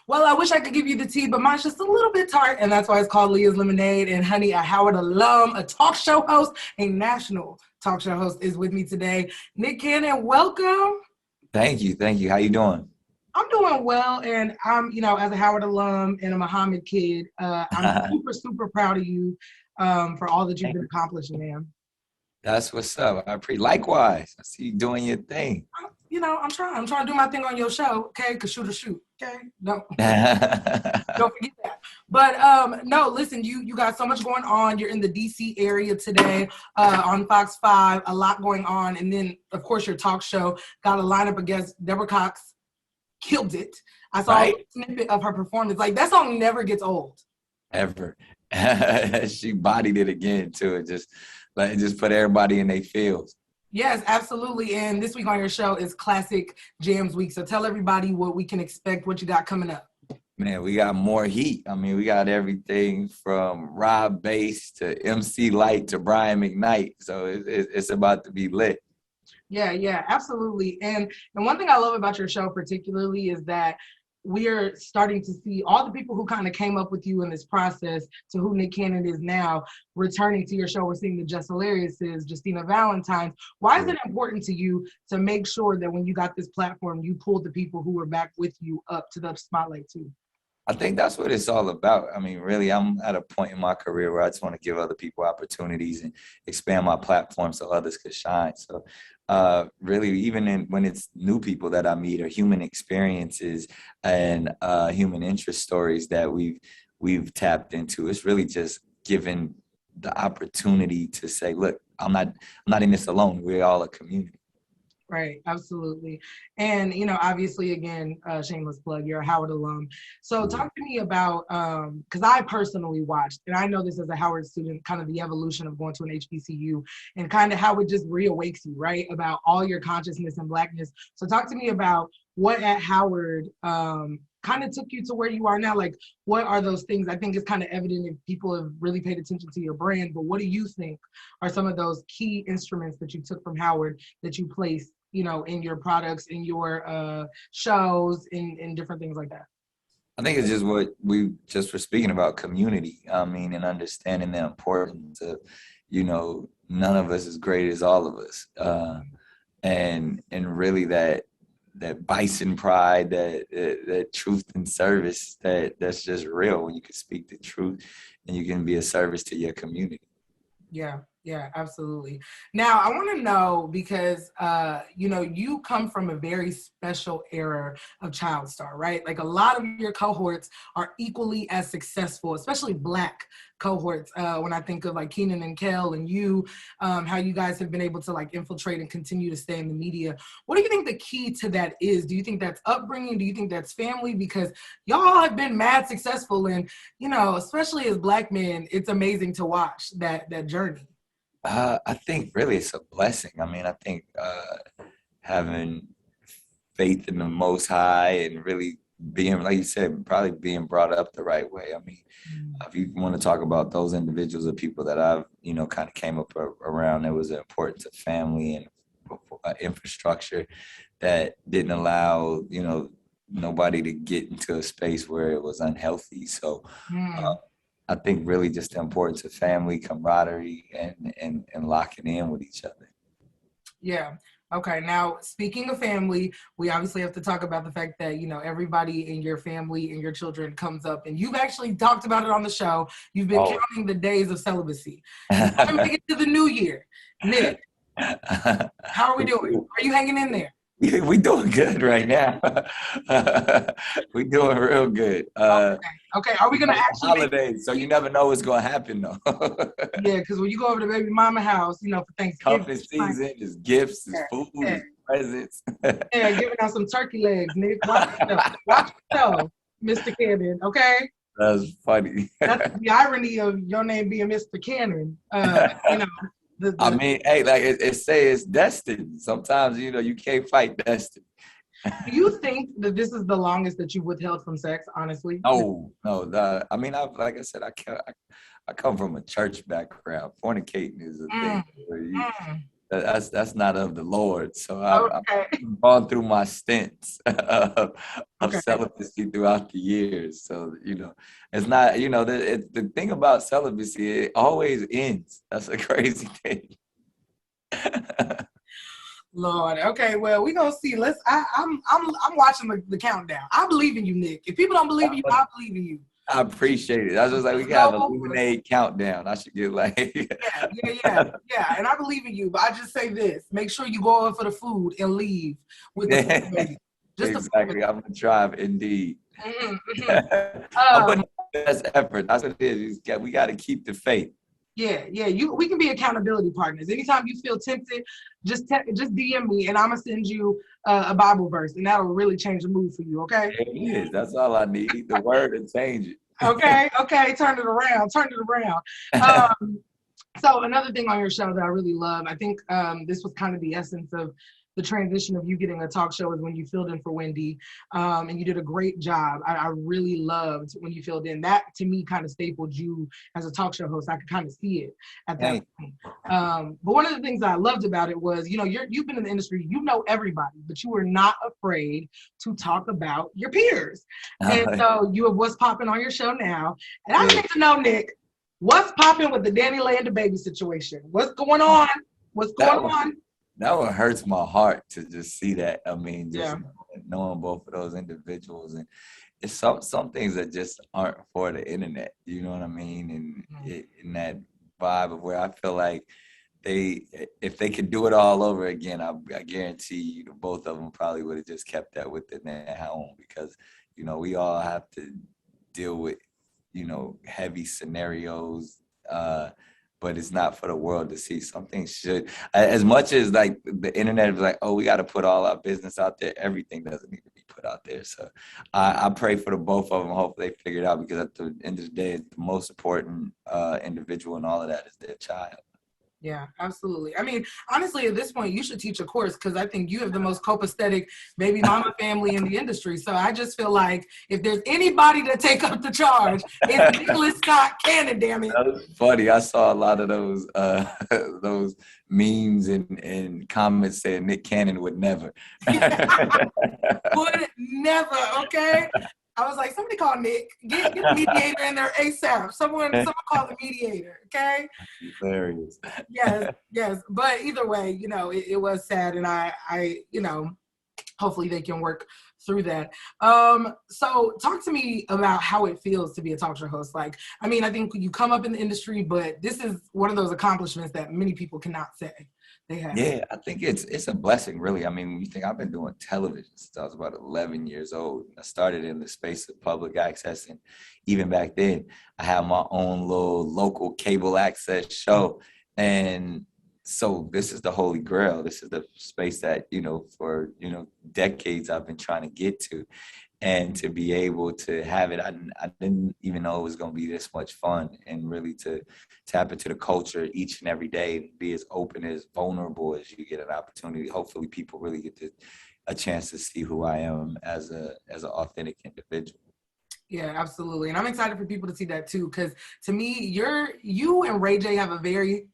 Well, I wish I could give you the tea, but mine's just a little bit tart, and that's why it's called Leah's Lemonade. And honey, a Howard alum, a talk show host, a national talk show host is with me today. Nick Cannon, welcome. Thank you. Thank you. How you doing? I'm doing well, and I'm, as a Howard alum and a Muhammad kid, I'm super, super proud of you for all that you've been accomplishing, man. That's what's up. Likewise. I see you doing your thing. I'm trying to do my thing on your show, okay? Cause shoot, okay? Don't forget that. But no, listen, you got so much going on. You're in the DC area today on Fox 5, a lot going on, and then of course your talk show got a lineup against Deborah Cox. Killed it. I saw a snippet of her performance. Like, that song never gets old. Ever. She bodied it again too. It just put everybody in their feels. Yes, absolutely. And this week on your show is Classic Jams Week. So tell everybody what we can expect, what you got coming up. Man, we got more heat. I mean, we got everything from Rob Bass to MC Light to Brian McKnight. So it's about to be lit. Yeah, absolutely. And one thing I love about your show particularly is that we're starting to see all the people who kind of came up with you in this process to who Nick Cannon is now returning to your show. We're seeing the Just Hilariouses, Justina Valentine's. Why is it important to you to make sure that when you got this platform, you pulled the people who were back with you up to the spotlight too? I think that's what it's all about. I mean, really, I'm at a point in my career where I just want to give other people opportunities and expand my platform so others could shine. So really, even when it's new people that I meet or human experiences and human interest stories that we've tapped into, it's really just given the opportunity to say, look, I'm not in this alone. We're all a community. Right, absolutely. And, obviously, again, shameless plug, you're a Howard alum. So talk to me about, because I personally watched, and I know this as a Howard student, kind of the evolution of going to an HBCU and kind of how it just reawakes you, right, about all your consciousness and Blackness. So talk to me about what at Howard kind of took you to where you are now. Like, what are those things? I think it's kind of evident if people have really paid attention to your brand, but what do you think are some of those key instruments that you took from Howard that you place, in your products, in your shows, in different things like that? I think it's just what we just were speaking about, community. I mean, and understanding the importance of, none of us is great as all of us. And really that bison pride, that truth and service, that's just real when you can speak the truth and you can be a service to your community. Yeah, absolutely. Now, I want to know because, you come from a very special era of Child Star, right? Like a lot of your cohorts are equally as successful, especially Black cohorts. When I think of like Keenan and Kel and you, how you guys have been able to like infiltrate and continue to stay in the media. What do you think the key to that is? Do you think that's upbringing? Do you think that's family? Because y'all have been mad successful and, especially as Black men, it's amazing to watch that journey. I think really it's a blessing. I mean, I think having faith in the Most High and really being, like you said, probably being brought up the right way. I mean, if you want to talk about those individuals or people that I've, kind of came up around, there was an importance of family and infrastructure that didn't allow, nobody to get into a space where it was unhealthy. So I think really just the importance of family, camaraderie, and locking in with each other. Yeah. Okay. Now, speaking of family, we obviously have to talk about the fact that, everybody in your family and your children comes up, and you've actually talked about it on the show. You've been counting the days of celibacy. I'm making it to the new year. Nick, how are we doing? Are you hanging in there? We doing good right now. We doing real good. Okay. Are we gonna actually holidays? So you never know what's gonna happen though. Yeah, because when you go over to baby mama house, for Thanksgiving, toughest season is gifts, is food, is presents. Yeah, giving out some turkey legs, Nick. Watch yourself, Mr. Cannon. Okay. That's funny. That's the irony of your name being Mr. Cannon. I mean, hey, like it say it's destiny. Sometimes, you can't fight destiny. Do you think that this is the longest that you've withheld from sex, honestly? No. I mean, like I said, I come from a church background. Fornicating is a thing where that's not of the Lord. So Okay. I've gone through my stints of Okay. celibacy throughout the years. So, it's not, the thing about celibacy, it always ends. That's a crazy thing. Lord. Okay. Well, we gonna see. I'm watching the countdown. I believe in you, Nick. If people don't believe in you, I believe in you. I appreciate it. I was just like, we There's can have a no, lemonade countdown. I should get like, yeah. And I believe in you. But I just say this: make sure you go in for the food and leave with the food baby. Just the food. exactly. I'm gonna try indeed. Mm-hmm, mm-hmm. I'm putting my best effort. That's what it is. We got to keep the faith. Yeah. We can be accountability partners. Anytime you feel tempted, just DM me, and I'm gonna send you a Bible verse, and that'll really change the mood for you. Okay. It is. That's all I need. The word to change it. Okay. Turn it around. So another thing on your show that I really love, I think this was kind of the essence of the transition of you getting a talk show, is when you filled in for Wendy, and you did a great job. I really loved when you filled in. That to me kind of stapled you as a talk show host. I could kind of see it at that point. But one of the things that I loved about it was, you've been in the industry, you know everybody, but you were not afraid to talk about your peers. And so you have What's Popping on your show now. And I need to know, Nick, what's popping with the Dani, Leigh, and the baby situation? What's going on? That one hurts my heart to just see that. I mean, just knowing both of those individuals, and it's some things that just aren't for the internet. You know what I mean? And in that vibe of where I feel like if they could do it all over again, I guarantee you, both of them probably would have just kept that within their home, because we all have to deal with heavy scenarios. But it's not for the world to see. Something should, as much as like the internet is like, oh, we got to put all our business out there. Everything doesn't need to be put out there. So I pray for the both of them. Hopefully they figure it out, because at the end of the day, the most important individual in all of that is their child. Yeah, absolutely. I mean, honestly, at this point, you should teach a course, because I think you have the most copacetic baby mama family in the industry. So I just feel like if there's anybody to take up the charge, it's Nicholas Scott Cannon, damn it. That was funny. I saw a lot of those those memes and comments saying Nick Cannon would never. Would never, okay? I was like, somebody call Nick. Get a mediator in there ASAP. Someone call the mediator, okay? Hilarious. Yes. But either way, it was sad, and I hopefully they can work through that. So talk to me about how it feels to be a talk show host. Like, I mean, I think you come up in the industry, but this is one of those accomplishments that many people cannot say they have. Yeah, I think it's a blessing, really. I mean, when you think, I've been doing television since I was about 11 years old. I started in the space of public access, and even back then, I had my own little local cable access show. And so this is the holy grail. This is the space that, for, decades I've been trying to get to. And to be able to have it, I didn't even know it was going to be this much fun, and really to tap into the culture each and every day, and be as open, as vulnerable as you get an opportunity. Hopefully people really get a chance to see who I am as an authentic individual. Yeah, absolutely. And I'm excited for people to see that too, because to me, you and Ray J have a very,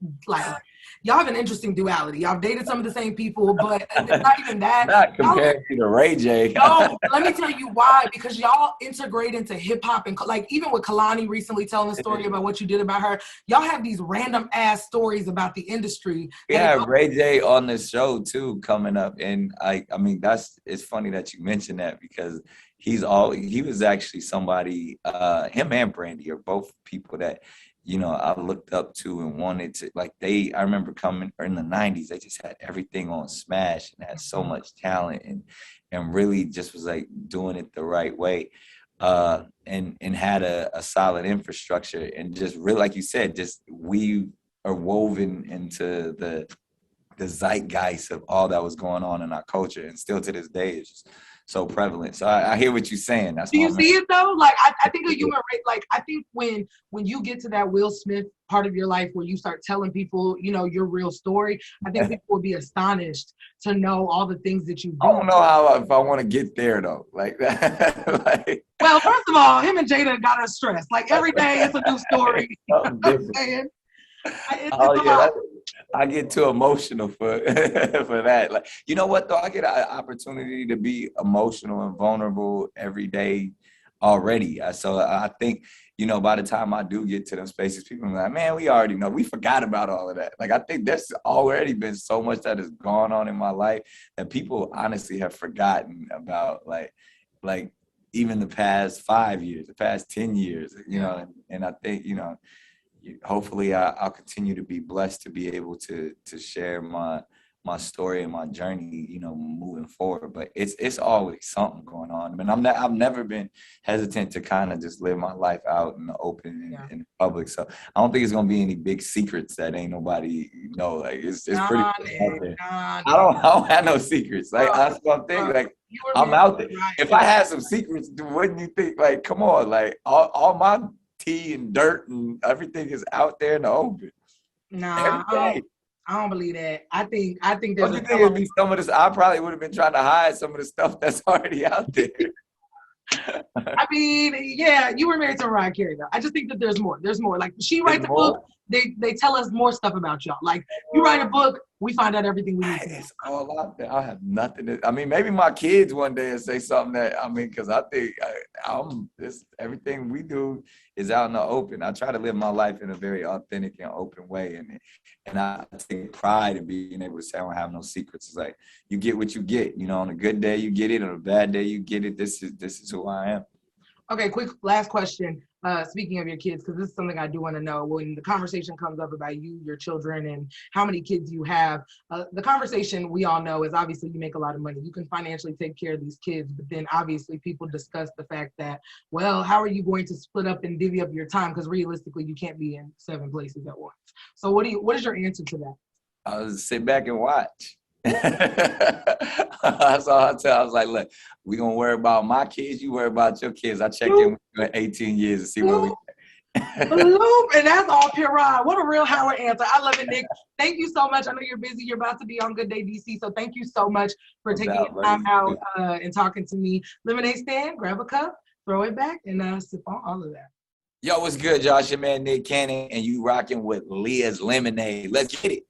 y'all have an interesting duality. Y'all dated some of the same people, but it's not even that. Not compared to Ray J. No, let me tell you why. Because y'all integrate into hip hop, and even with Kalani recently telling the story about what you did about her, y'all have these random ass stories about the industry. We have Ray J on the show too coming up, and I mean, it's funny that you mentioned that, because he was actually somebody, him and Brandy are both people that, I looked up to and wanted to, I remember coming in the 90s, they just had everything on smash and had so much talent, and really just was like doing it the right way, and had a solid infrastructure, and just really, like you said, just we are woven into the zeitgeist of all that was going on in our culture, and still to this day it's just so prevalent. So I hear what you're saying. Do you see it though? Like I think of you and Ray, like I think when you get to that Will Smith part of your life where you start telling people, your real story, I think people will be astonished to know all the things that you do. I don't know if I want to get there though. Like that. Well, first of all, him and Jada got us stressed. Like every day it's a new story. Something different. It's a lot. I get too emotional for for that. Like, you know what though? I get an opportunity to be emotional and vulnerable every day already. So I think, you know, by the time I do get to them spaces, people are like, man, we already know. We forgot about all of that. Like, I think there's already been so much that has gone on in my life that people honestly have forgotten about, like even the past 5 years, the past 10 years, you know, and I think, you know, hopefully I'll continue to be blessed to be able to share my story and my journey, you know, moving forward. But it's always something going on. I mean, I've never been hesitant to kind of just live my life out in the open and in the public. So I don't think it's gonna be any big secrets that ain't nobody know. Like it's pretty out there. I don't have no secrets. Like that's what I'm thinking. Like I'm out there. If I had some secrets, wouldn't you think? Like, come on, like all my tea and dirt and everything is out there in the open. Nah, I don't believe that. I think there's Don't you think it'd be some of this? I probably would have been trying to hide some of the stuff that's already out there. I mean, yeah, you were married to Mariah Carey though. I just think that there's more. There's more. Like she writes a book, they tell us more stuff about y'all. Like you write a book, we find out everything we need to know. It's all out there. I have nothing to, I mean, maybe my kids one day will say something that, I mean, because I think everything we do is out in the open. I try to live my life in a very authentic and open way. And I take pride in being able to say I don't have no secrets. It's like you get what you get. You know, on a good day you get it, on a bad day you get it. This is who I am. Okay, quick last question. Speaking of your kids, because this is something I do want to know. When the conversation comes up about you, your children, and how many kids you have, the conversation we all know is obviously you make a lot of money. You can financially take care of these kids, but then obviously people discuss the fact that, well, how are you going to split up and divvy up your time? Because realistically, you can't be in 7 places at once. So what is your answer to that? I'll sit back and watch. That's all I tell. I was like, look, we're gonna worry about my kids, you worry about your kids. I check in with you in 18 years to see where we and that's all pure ride. What a real Howard answer. I love it, Nick. Thank you so much. I know you're busy. You're about to be on Good Day DC. So thank you so much for taking the time out and talking to me. Lemonade stand, grab a cup, throw it back, and sip on all of that. Yo, what's good, Josh? Your man Nick Cannon, and you rocking with Leah's Lemonade. Let's get it.